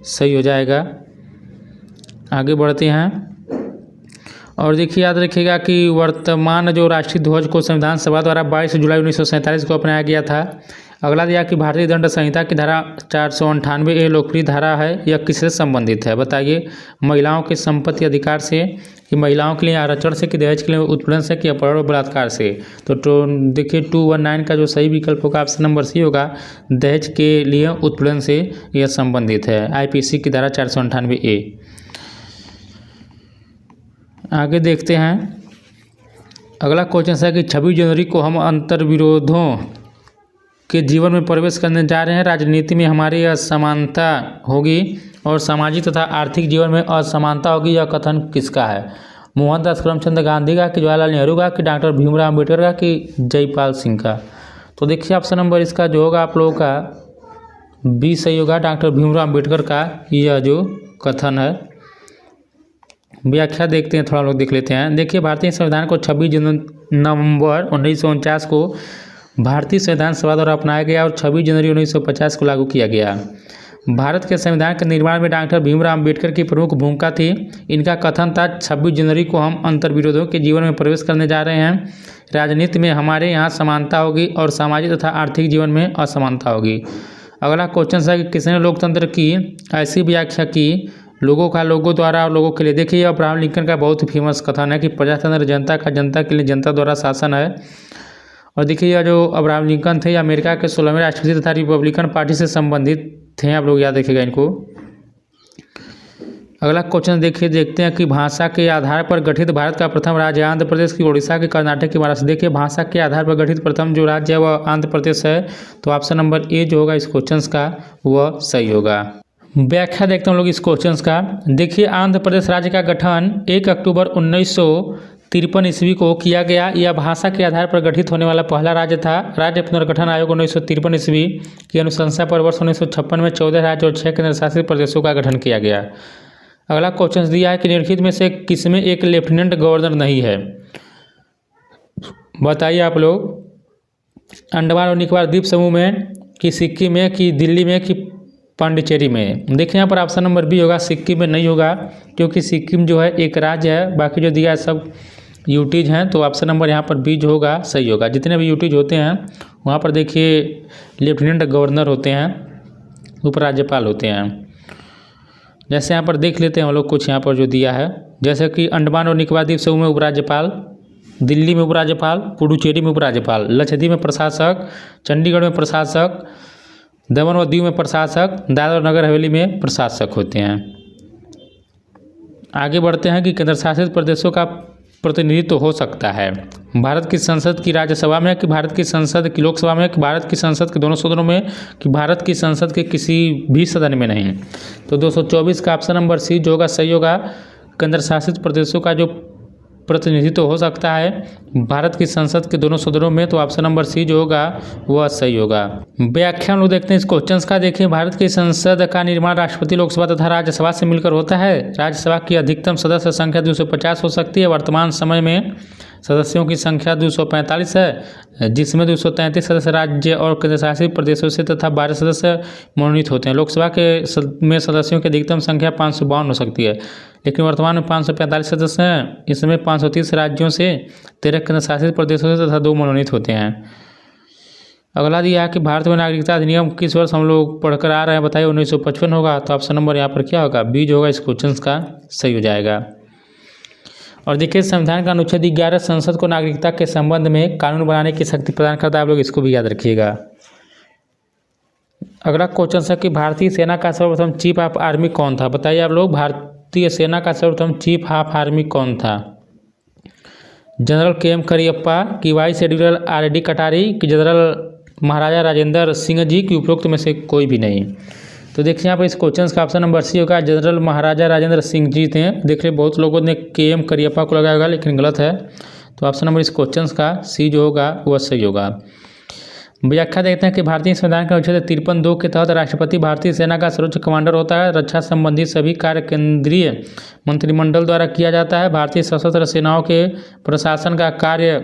सही हो जाएगा। आगे बढ़ते हैं और देखिए याद रखिएगा कि वर्तमान जो राष्ट्रीय ध्वज को संविधान सभा द्वारा 22 जुलाई 1947 को अपनाया गया था। अगला दिया कि भारतीय दंड संहिता की धारा 498 लोकप्रिय धारा है, यह किससे संबंधित है? बताइए। महिलाओं के संपत्ति अधिकार से, कि महिलाओं के लिए आरक्षण से, कि दहेज के लिए उत्पीड़न से, कि अपहरण और बलात्कार से। तो देखिए 219 का जो सही विकल्प होगा ऑप्शन नंबर सी होगा, दहेज के लिए उत्पीड़न से यह संबंधित है, IPC की धारा 498A। आगे देखते हैं। अगला क्वेश्चन है कि 26 जनवरी को हम अंतर्विरोधों के जीवन में प्रवेश करने जा रहे हैं। राजनीति में हमारी असमानता होगी और सामाजिक तथा आर्थिक जीवन में असमानता होगी, यह कथन किसका है? मोहनदास करमचंद गांधी का, कि जवाहरलाल नेहरू का, कि डॉक्टर भीमराव अम्बेडकर का, कि जयपाल सिंह का। तो देखिए ऑप्शन नंबर इसका जो होगा आप लोगों का बी सही होगा, डॉक्टर भीमराव अम्बेडकर का यह जो कथन है। व्याख्या देखते हैं, थोड़ा लोग देख लेते हैं। देखिए भारतीय संविधान को 26 नवंबर 1949 को भारतीय संविधान सभा द्वारा अपनाया गया और 26 जनवरी 1950 को लागू किया गया। भारत के संविधान के निर्माण में डॉक्टर भीमराव अम्बेडकर की प्रमुख भूमिका थी। इनका कथन था 26 जनवरी को हम अंतर्विरोधों के जीवन में प्रवेश करने जा रहे हैं। राजनीति में हमारे यहाँ समानता होगी और सामाजिक तथा आर्थिक जीवन में असमानता होगी। अगला क्वेश्चन है कि किसने लोकतंत्र की ऐसी व्याख्या की, लोगों का लोगों द्वारा और लोगों के लिए। देखिए अब्राहम लिंकन का बहुत ही फेमस कथन है कि प्रजातंत्र जनता का, जनता के लिए, जनता द्वारा शासन है। और देखिए यह जो अब्राहम लिंकन थे अमेरिका के 16वें राष्ट्रपति तथा रिपब्लिकन पार्टी से संबंधित थे, आप लोग याद रखिएगा इनको। अगला क्वेश्चन देखते हैं कि भाषा के आधार पर गठित भारत का प्रथम राज्य आंध्र प्रदेश, की उड़ीसा, की कर्नाटक, की महाराष्ट्र। देखिए भाषा के आधार पर गठित प्रथम जो राज्य है वह आंध्र प्रदेश है, तो ऑप्शन नंबर ए जो होगा इस क्वेश्चन का वह सही होगा। व्याख्या देखते हैं हम लोग इस क्वेश्चन का। देखिए आंध्र प्रदेश राज्य का गठन 1 अक्टूबर 1953 ईस्वी को किया गया। यह भाषा के आधार पर गठित होने वाला पहला राज्य था। राज्य पुनर्गठन आयोग 1953 ईस्वी की अनुशंसा पर वर्ष 1956 में 14 राज्य और 6 केंद्र शासित प्रदेशों का गठन किया गया। अगला क्वेश्चन दिया है कि निम्नलिखित में से किसमें एक लेफ्टिनेंट गवर्नर नहीं है? बताइए आप लोग। अंडमान और निकोबार द्वीप समूह में, कि सिक्किम में, कि दिल्ली में, कि पांडिचेरी में। देखिए यहाँ पर ऑप्शन नंबर बी होगा, सिक्किम में नहीं होगा, क्योंकि सिक्किम जो है एक राज्य है, बाकी जो दिया है सब यूटीज हैं। तो ऑप्शन नंबर यहाँ पर बी जो होगा सही होगा। जितने भी यूटीज होते हैं वहाँ पर देखिए लेफ्टिनेंट गवर्नर होते हैं, उपराज्यपाल होते हैं। जैसे यहाँ पर देख लेते हैं हम लोग कुछ यहाँ पर जो दिया है, जैसे कि अंडमान और निकोबार द्वीप समूह में उपराज्यपाल, दिल्ली में उपराज्यपाल, पुडुचेरी में उपराज्यपाल, लक्षद्वीप में प्रशासक, चंडीगढ़ में प्रशासक, दमन और दीव में प्रशासक, दादरा और नगर हवेली में प्रशासक होते हैं। आगे बढ़ते हैं कि केंद्र शासित प्रदेशों का प्रतिनिधित्व हो सकता है भारत की संसद की राज्यसभा में, कि भारत की संसद की लोकसभा में, कि भारत की संसद के दोनों सदनों में, कि भारत की संसद के किसी भी सदन में नहीं। तो 224 का ऑप्शन नंबर सी जो होगा सही होगा। केंद्र शासित प्रदेशों का जो प्रतिनिधित्व हो सकता है भारत की संसद के दोनों सदनों में, तो ऑप्शन नंबर सी जो होगा वह सही होगा। व्याख्या हम लोग देखते हैं इस क्वेश्चन का। देखिए भारत की संसद का निर्माण राष्ट्रपति, लोकसभा तथा राज्यसभा से मिलकर होता है। राज्यसभा की अधिकतम सदस्य संख्या 250 हो सकती है। वर्तमान समय में सदस्यों की संख्या 245 है, जिसमें 233 सदस्य राज्य और केंद्र शासित प्रदेशों से तथा 12 सदस्य मनोनीत होते हैं। लोकसभा के में सदस्यों की अधिकतम संख्या 552 हो सकती है, लेकिन वर्तमान में 545 सदस्य हैं। इसमें 530 राज्यों से, 13 केंद्र शासित प्रदेशों से तथा 2 मनोनीत होते हैं। अगला दिया है कि भारत में नागरिकता अधिनियम किस वर्ष हम लोग पढ़कर आ रहे हैं? बताइए 1955 होगा। तो ऑप्शन नंबर यहाँ पर क्या होगा? बी जो होगा इस क्वेश्चन का सही हो जाएगा। और देखिए संविधान का अनुच्छेद 11 संसद को नागरिकता के संबंध में कानून बनाने की शक्ति प्रदान करता है। आप लोग इसको भी याद रखिएगा। अगला क्वेश्चन है कि भारतीय सेना का सर्वप्रथम चीफ ऑफ आर्मी कौन था? बताइए आप लोग, भारतीय सेना का सर्वप्रथम चीफ ऑफ आर्मी कौन था? जनरल KM करियप्पा, कि वाइस एडमिरल RD कटारी, कि जनरल महाराजा राजेंद्र सिंह जी, की उपरोक्त में से कोई भी नहीं। तो देखिए यहाँ पर इस क्वेश्चन का ऑप्शन नंबर सी होगा, जनरल महाराजा राजेंद्र सिंह जी थे। देख रहे बहुत लोगों ने KM करियप्पा को लगाया होगा, लेकिन गलत है। तो ऑप्शन नंबर इस क्वेश्चन का सी जो होगा वह सही होगा। व्याख्या देखते हैं कि भारतीय संविधान के अनुच्छेद 53(2) के तहत राष्ट्रपति भारतीय सेना का सर्वोच्च कमांडर होता है। रक्षा संबंधी सभी कार्य केंद्रीय मंत्रिमंडल द्वारा किया जाता है। भारतीय सशस्त्र सेनाओं के प्रशासन का कार्य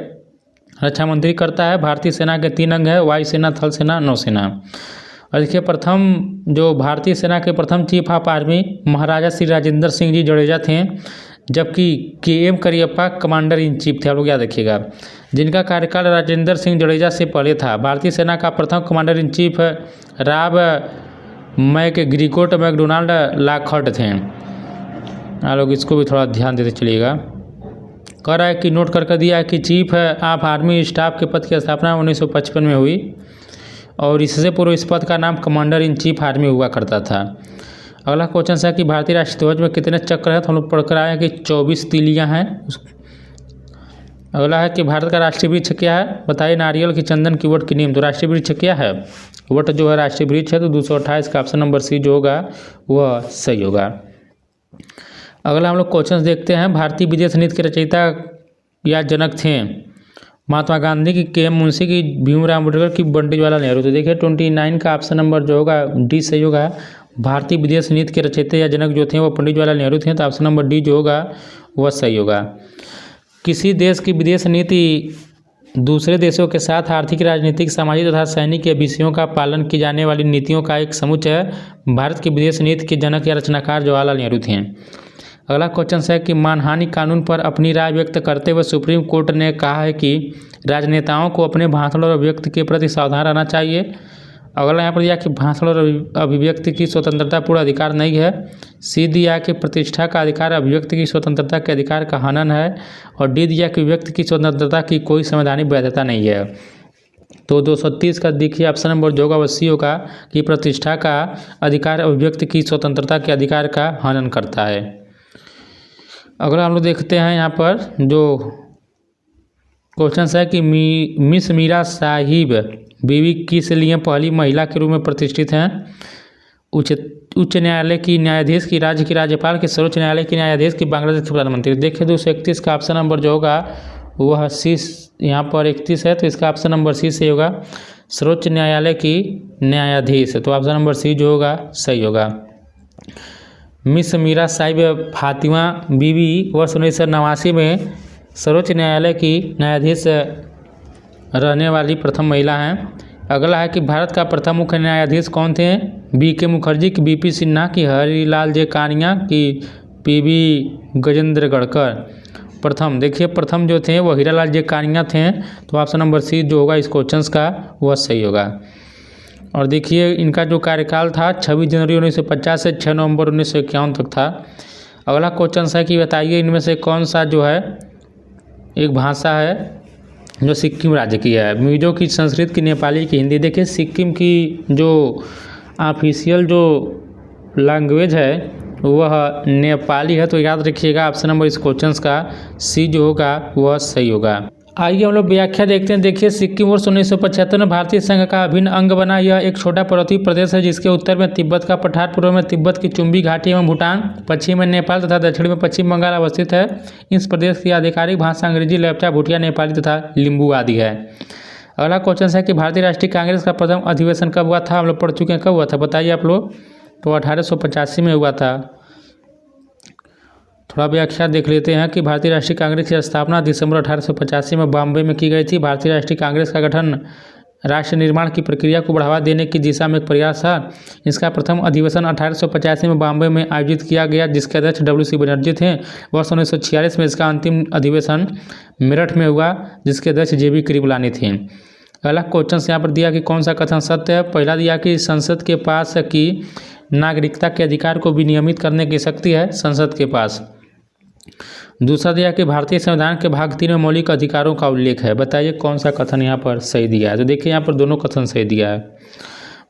रक्षा मंत्री करता है। भारतीय सेना के 3 अंग है, वायुसेना, थल सेना, नौसेना। और देखिए प्रथम जो भारतीय सेना के प्रथम चीफ ऑफ आर्मी महाराजा श्री राजेंद्र सिंह जी जडेजा थे, जबकि KM Cariappa commander in chief थे। आप लोग याद रखिएगा, जिनका कार्यकाल राजेंद्र सिंह जडेजा से पहले था। भारतीय सेना का प्रथम कमांडर इन चीफ राब मैकग्रिगोट मैकडोनाल्ड लॉकहार्ट थे। आप लोग इसको भी थोड़ा ध्यान देते चलिएगा। कह रहा है कि नोट करके दिया है कि चीफ ऑफ आर्मी स्टाफ के पद की स्थापना 1955 में हुई और इससे पूर्व इस पद का नाम कमांडर इन चीफ आर्मी हुआ करता था। अगला क्वेश्चन है कि भारतीय राष्ट्रीय ध्वज में कितने चक्र हैं, तो हम लोग पढ़कर आए हैं कि 24 तीलियां हैं। अगला है कि भारत का राष्ट्रीय वृक्ष क्या है, बताइए। नारियल की, चंदन की, वट की, नीम। तो राष्ट्रीय वृक्ष क्या है, वट जो है राष्ट्रीय वृक्ष है। तो 228 का ऑप्शन नंबर सी जो होगा वह सही होगा। अगला हम लोग क्वेश्चन देखते हैं, भारतीय विदेश नीति के रचयिता या जनक थे। महात्मा गांधी की, KM मुंशी की, भीमराव अम्बेडकर की, पंडित जवाहरलाल नेहरू। तो देखिए 29 का ऑप्शन नंबर जो होगा डी सही होगा। भारतीय विदेश नीति के रचयिता या जनक जो थे वो पंडित जवाहरलाल नेहरू थे। तो ऑप्शन नंबर डी जो होगा वह सही होगा। किसी देश की विदेश नीति दूसरे देशों के साथ आर्थिक, राजनीतिक, सामाजिक तथा सैनिक विषयों का पालन की जाने वाली नीतियों का एक समुच्चय है। भारत की विदेश नीति के जनक या रचनाकार जवाहरलाल नेहरू थे। अगला क्वेश्चन है कि मानहानि कानून पर अपनी राय व्यक्त करते हुए सुप्रीम कोर्ट ने कहा है कि राजनेताओं को अपने भाषण और अभिव्यक्ति के प्रति सावधान रहना चाहिए। अगला यहाँ पर दिया कि भाषण और अभिव्यक्ति की स्वतंत्रता पूर्ण अधिकार नहीं है। सी दिया कि प्रतिष्ठा का अधिकार अभिव्यक्ति की स्वतंत्रता के अधिकार का हनन है। और डी दिया कि व्यक्ति की स्वतंत्रता की कोई संवैधानिक वैधता नहीं है। तो 230 का देखिए ऑप्शन नंबर जो होगा वह सी होगा कि प्रतिष्ठा का अधिकार अभिव्यक्ति की स्वतंत्रता के अधिकार का हनन करता है। अगला हम लोग देखते हैं यहाँ पर जो क्वेश्चन है कि मिस मीरा साहिब बीवी किस लिए पहली महिला के रूप में प्रतिष्ठित हैं। उच्च न्यायालय की न्यायाधीश की, राज्य की राज्यपाल की, सर्वोच्च न्यायालय की न्यायाधीश की, बांग्लादेश के प्रधानमंत्री। देखिए 231 का ऑप्शन नंबर जो होगा वह सी, यहाँ पर 31 है तो इसका ऑप्शन नंबर सी सही होगा, सर्वोच्च न्यायालय की न्यायाधीश। तो ऑप्शन नंबर सी जो होगा सही होगा। मिस मीरा साहिब फातिमा बीवी वर्ष 1989 में सर्वोच्च न्यायालय की न्यायाधीश रहने वाली प्रथम महिला हैं। अगला है कि भारत का प्रथम मुख्य न्यायाधीश कौन थे। BK मुखर्जी की, BP सिन्हा की, हरिलाल जे कानिया की, PB गजेंद्र गढ़कर। प्रथम देखिए प्रथम जो थे वो हीरालाल जे कानिया थे। तो ऑप्शन नंबर सी जो होगा इस क्वेश्चन का वह सही होगा। और देखिए इनका जो कार्यकाल था 26 जनवरी 1950 से 6 नवंबर 1951 तक था। अगला क्वेश्चन है कि बताइए इनमें से कौन सा जो है एक भाषा है जो सिक्किम राज्य की है। मिजो की, संस्कृत की, नेपाली की, हिंदी। देखिए सिक्किम की जो ऑफिशियल जो लैंग्वेज है वह नेपाली है। तो याद रखिएगा ऑप्शन नंबर इस क्वेश्चन का सी जो होगा वह सही होगा। आइए हम लोग व्याख्या देखते हैं। देखिए सिक्किम वर्ष 1975 में भारतीय संघ का अभिन्न अंग बना। यह एक छोटा पर्वतीय प्रदेश है जिसके उत्तर में तिब्बत का पठार, पूर्व में तिब्बत की चुंबी घाटी एवं भूटान, पश्चिम में नेपाल तथा दक्षिण में पश्चिम बंगाल अवस्थित है। इस प्रदेश की आधिकारिक भाषा अंग्रेजी, लेप्चा, भूटिया, नेपाली तथा लिम्बू आदि है। अगला क्वेश्चन है कि भारतीय राष्ट्रीय कांग्रेस का प्रथम अधिवेशन कब हुआ था। हम लोग पढ़ चुके हैं, कब हुआ था बताइए आप लोग। तो 1885 में हुआ था। थोड़ा व्याख्या देख लेते हैं कि भारतीय राष्ट्रीय कांग्रेस की स्थापना दिसंबर 1885 में बॉम्बे में की गई थी। भारतीय राष्ट्रीय कांग्रेस का गठन राष्ट्र निर्माण की प्रक्रिया को बढ़ावा देने की दिशा में एक प्रयास था। इसका प्रथम अधिवेशन 1885 में बॉम्बे में आयोजित किया गया जिसके अध्यक्ष WC बनर्जी थे। वर्ष 1946 में इसका अंतिम अधिवेशन मेरठ में हुआ जिसके अध्यक्ष JB कृपलानी थे। अगला क्वेश्चन यहाँ पर दिया कि कौन सा कथन सत्य है। पहला दिया कि संसद के पास की नागरिकता के अधिकार को विनियमित करने की शक्ति है संसद के पास। दूसरा दिया कि भारतीय संविधान के भाग 3 में मौलिक अधिकारों का उल्लेख है। बताइए कौन सा कथन यहाँ पर सही दिया है। तो देखिए यहाँ पर दोनों कथन सही दिया है।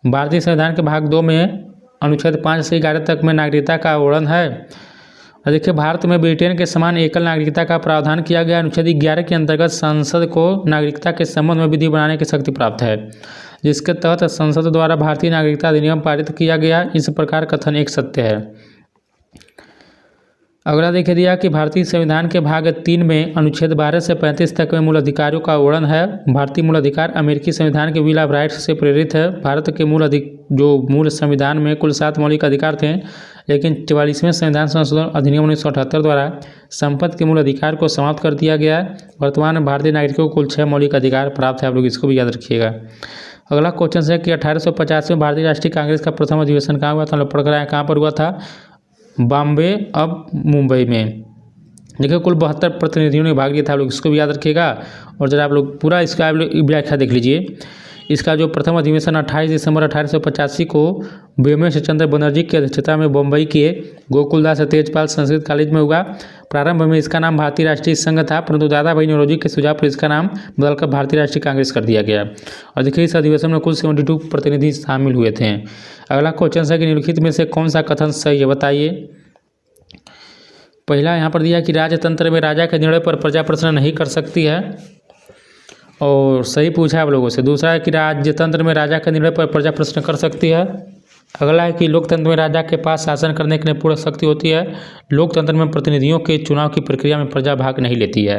भारतीय संविधान के भाग 2 में अनुच्छेद 5 से 11 तक में नागरिकता का वर्णन है। और देखिए भारत में ब्रिटेन के समान एकल नागरिकता का प्रावधान किया गया। अनुच्छेद 11 के अंतर्गत संसद को नागरिकता के संबंध में विधि बनाने की शक्ति प्राप्त है। जिसके तहत संसद द्वारा भारतीय नागरिकता अधिनियम पारित किया गया। इस प्रकार कथन एक सत्य है। अगला देखिए दिया कि भारतीय संविधान के भाग 3 में अनुच्छेद 12 से 35 तक में मूल अधिकारों का वर्णन है। भारतीय मूल अधिकार अमेरिकी संविधान के बिल ऑफ राइट्स से प्रेरित है। भारत के मूल संविधान में कुल 7 मौलिक अधिकार थे, लेकिन 44वें संविधान संशोधन अधिनियम 1978 द्वारा संपत्ति के मूल अधिकार को समाप्त कर दिया गया। वर्तमान में भारतीय नागरिकों को कुल 6 मौलिक अधिकार प्राप्त है। आप लोग इसको भी याद रखिएगा। अगला क्वेश्चन है कि 1850 में भारतीय राष्ट्रीय कांग्रेस का प्रथम अधिवेशन कहाँ हुआ था? हम लोग पढ़ कर आए, कहाँ पर हुआ था? बॉम्बे, अब मुंबई में। देखिए कुल 72 प्रतिनिधियों ने भाग लिया था। आप लोग इसको भी याद रखिएगा। और जरा आप लोग पूरा इसका व्याख्या देख लीजिए। इसका जो प्रथम अधिवेशन 28 दिसंबर 1885 को व्योमेश चंद्र बनर्जी की अध्यक्षता में बम्बई के गोकुलदास तेजपाल संस्कृत कॉलेज में हुआ। प्रारंभ में इसका नाम भारतीय राष्ट्रीय संघ था, परंतु दादा भाई नौरोजी के सुझाव पर इसका नाम बदलकर भारतीय राष्ट्रीय कांग्रेस कर दिया गया। और देखिए इस अधिवेशन में कुल 72 प्रतिनिधि शामिल हुए थे। अगला क्वेश्चन है कि निम्नलिखित में से कौन सा कथन सही है, बताइए। पहला यहाँ पर दिया कि राजतंत्र में राजा के निर्णय पर प्रजा प्रश्न नहीं कर सकती है, और सही पूछा आप लोगों से। दूसरा है कि राजतंत्र में राजा के निर्णय पर प्रजा प्रश्न कर सकती है। अगला है कि लोकतंत्र में राजा के पास शासन करने के लिए पूर्ण शक्ति होती है। लोकतंत्र में प्रतिनिधियों के चुनाव की प्रक्रिया में प्रजा भाग नहीं लेती है।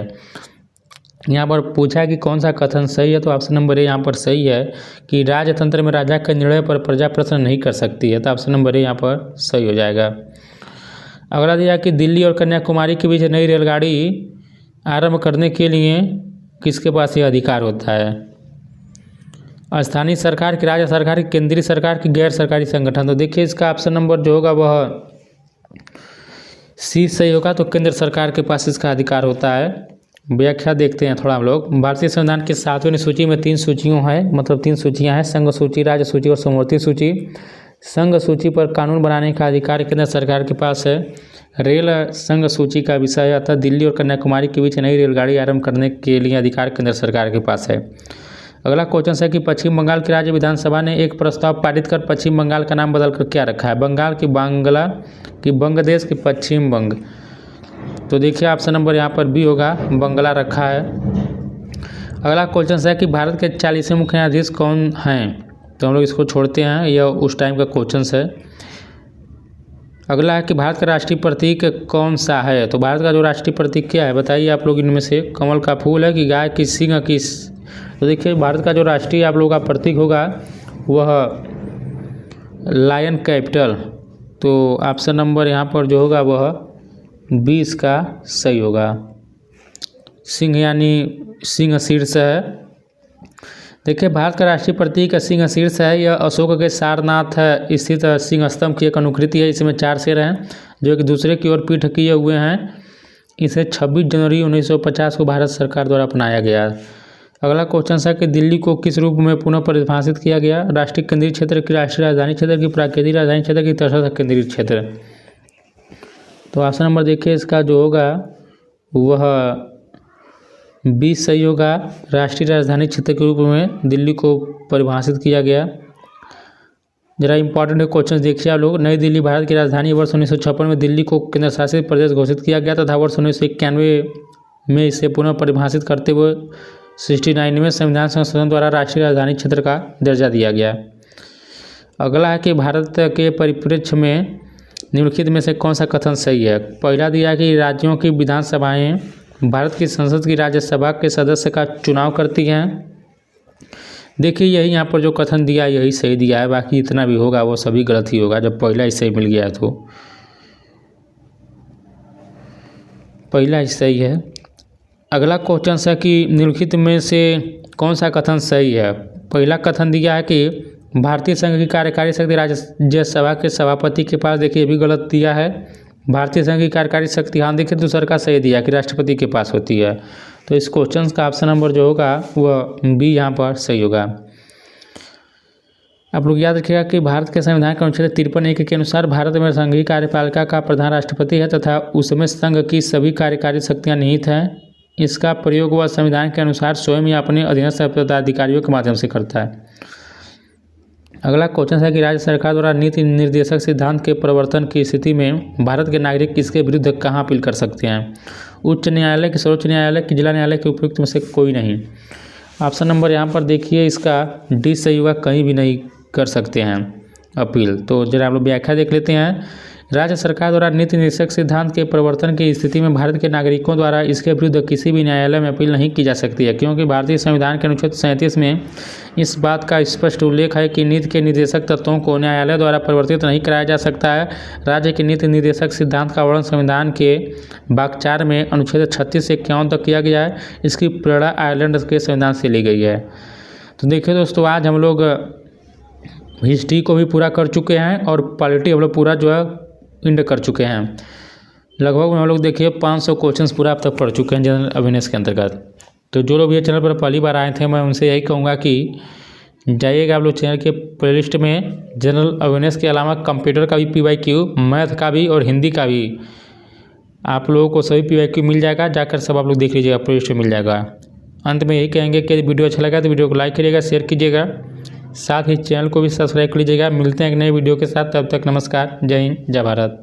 यहाँ पर पूछा है कि कौन सा कथन सही है, तो ऑप्शन नंबर ए यहाँ पर सही है कि राजतंत्र में राजा के निर्णय पर प्रजा प्रश्न नहीं कर सकती है। तो ऑप्शन नंबर ए यहाँ पर सही हो जाएगा। अगला दिया कि दिल्ली और कन्याकुमारी के बीच नई रेलगाड़ी आरंभ करने के लिए किसके पास यह अधिकार होता है? स्थानीय सरकार की, राज्य सरकार की, केंद्रीय सरकार की, गैर सरकारी संगठन। तो देखिए इसका ऑप्शन नंबर जो होगा वह सी सही होगा। तो केंद्र सरकार के पास इसका अधिकार होता है। व्याख्या देखते हैं थोड़ा हम लोग। भारतीय संविधान की 7वीं सूची में 3 सूचियों हैं, मतलब 3 सूचियाँ हैं, संघ सूची, राज्य सूची और समवर्ती सूची। संघ सूची पर कानून बनाने का अधिकार केंद्र सरकार के पास है। रेल संघ सूची का विषय है, अतः दिल्ली और कन्याकुमारी के बीच नई रेलगाड़ी आरंभ करने के लिए अधिकार केंद्र सरकार के पास है। अगला क्वेश्चन है कि पश्चिम बंगाल की राज्य विधानसभा ने एक प्रस्ताव पारित कर पश्चिम बंगाल का नाम बदलकर क्या रखा है? बंगाल की बांग्ला की बंगदेश की पश्चिम बंग। तो देखिए ऑप्शन नंबर यहाँ पर बी होगा, बंगला रखा है। अगला क्वेश्चन है कि भारत के 40वें मुख्य न्यायाधीश कौन हैं? तो हम लोग इसको छोड़ते हैं, यह उस टाइम का क्वेश्चन है। अगला है कि भारत का राष्ट्रीय प्रतीक कौन सा है? तो भारत का जो राष्ट्रीय प्रतीक क्या है बताइए आप लोग इनमें से। कमल का फूल है कि गाय की सींग की? तो देखिए भारत का जो राष्ट्रीय आप लोगों का प्रतीक होगा वह लायन कैपिटल। तो ऑप्शन नंबर यहाँ पर जो होगा वह 20 का सही होगा। सिंह यानी सिंह शीर्ष है। देखिए भारत का राष्ट्रीय प्रतीक सिंह शीर्ष है। यह अशोक के सारनाथ स्थित सिंह स्तंभ की एक अनुकृति है। इसमें 4 शेर हैं जो एक दूसरे की ओर पीठ किए हुए हैं। इसे 26 जनवरी 1950 को भारत सरकार द्वारा अपनाया गया। अगला क्वेश्चन है कि दिल्ली को किस रूप में पुनः परिभाषित किया गया? राष्ट्रीय केंद्रीय क्षेत्र की, राष्ट्रीय राजधानी क्षेत्र की, प्राकृतिक राजधानी क्षेत्र की, तटस्थ केंद्रीय क्षेत्र। तो ऑप्शन नंबर देखिए इसका जो होगा वह 20 सही होगा। राष्ट्रीय राजधानी क्षेत्र के रूप में दिल्ली को परिभाषित किया गया। जरा इंपॉर्टेंट क्वेश्चन देखिए आप लोग। नई दिल्ली भारत की राजधानी। वर्ष 1956 में दिल्ली को केंद्र शासित प्रदेश घोषित किया गया तथा वर्ष 1991 में इसे पुनः परिभाषित करते हुए 69वें संविधान संशोधन द्वारा राष्ट्रीय राजधानी क्षेत्र का दर्जा दिया गया। अगला है कि भारत के परिप्रेक्ष्य में निम्नलिखित में से कौन सा कथन सही है? पहला दिया कि राज्यों की विधानसभाएं भारत की संसद की राज्यसभा के सदस्य का चुनाव करती हैं। देखिए यही यहाँ पर जो कथन दिया यही सही दिया है, बाकी इतना भी होगा वो सभी गलत ही होगा जब पहला ही सही मिल गया तो। पहला ही सही है। अगला क्वेश्चन है कि निम्नलिखित में से कौन सा कथन सही है? पहला कथन दिया है कि भारतीय संघ की कार्यकारी शक्ति राज्यसभा के सभापति के पास। देखिए ये भी गलत दिया है। भारतीय संघ की कार्यकारी शक्ति, हाँ देखिए दूसरा का सही दिया कि राष्ट्रपति के पास होती है। तो इस क्वेश्चन का ऑप्शन नंबर जो होगा वह बी यहाँ पर सही होगा। आप लोग याद रखिएगा कि भारत के संविधान के अनुच्छेद 53(1) के अनुसार भारत में संघीय कार्यपालिका का प्रधान राष्ट्रपति है तथा उसमें संघ की सभी कार्यकारी शक्तियाँ निहित हैं। इसका प्रयोग वह संविधान के अनुसार स्वयं या अपने अधीनस्थ पदाधिकारियों के माध्यम से करता है। अगला क्वेश्चन है कि राज्य सरकार द्वारा नीति निर्देशक सिद्धांत के प्रवर्तन की स्थिति में भारत के नागरिक इसके विरुद्ध कहाँ अपील कर सकते हैं? उच्च न्यायालय की, सर्वोच्च न्यायालय की, जिला न्यायालय के उपयुक्त में से कोई नहीं। ऑप्शन नंबर यहाँ पर देखिए इसका डी सही होगा, कहीं भी नहीं कर सकते हैं अपील। तो जरा हम लोग व्याख्या देख लेते हैं। राज्य सरकार द्वारा नीति निर्देशक सिद्धांत के परिवर्तन की स्थिति में भारत के नागरिकों द्वारा इसके विरुद्ध किसी भी न्यायालय में अपील नहीं की जा सकती है, क्योंकि भारतीय संविधान के अनुच्छेद 37 में इस बात का स्पष्ट उल्लेख है कि नीति के निर्देशक तत्वों को न्यायालय द्वारा परिवर्तित नहीं कराया जा सकता है। राज्य के नीति निर्देशक सिद्धांत का वर्णन संविधान के भाग 4 में अनुच्छेद 36 से 51 तक किया गया है। इसकी प्रेरणा आयरलैंड के संविधान से ली गई है। तो देखिए दोस्तों, आज हम लोग हिस्ट्री को भी पूरा कर चुके हैं और पॉलिटी हम लोग पूरा जो है इंड कर चुके हैं। लगभग हम लोग देखिए 500 क्वेश्चंस पूरा अब तक पढ़ चुके हैं जनरल अवेयरनेस के अंतर्गत। तो जो लोग ये चैनल पर पहली बार आए थे, मैं उनसे यही कहूँगा कि जाइएगा आप लोग चैनल के प्लेलिस्ट में, जनरल अवेयरनेस के अलावा कंप्यूटर का भी PYQ, मैथ का भी और हिंदी का भी आप लोगों को सभी PYQ मिल जाएगा। जाकर सब आप लोग देख लीजिएगा, प्लेलिस्ट में मिल जाएगा। अंत में यही कहेंगे कि यदि वीडियो अच्छा लगा तो वीडियो को लाइक करिएगा, शेयर कीजिएगा, साथ ही चैनल को भी सब्सक्राइब कर लीजिएगा। मिलते हैं एक नए वीडियो के साथ, तब तक नमस्कार, जय हिंद, जय भारत।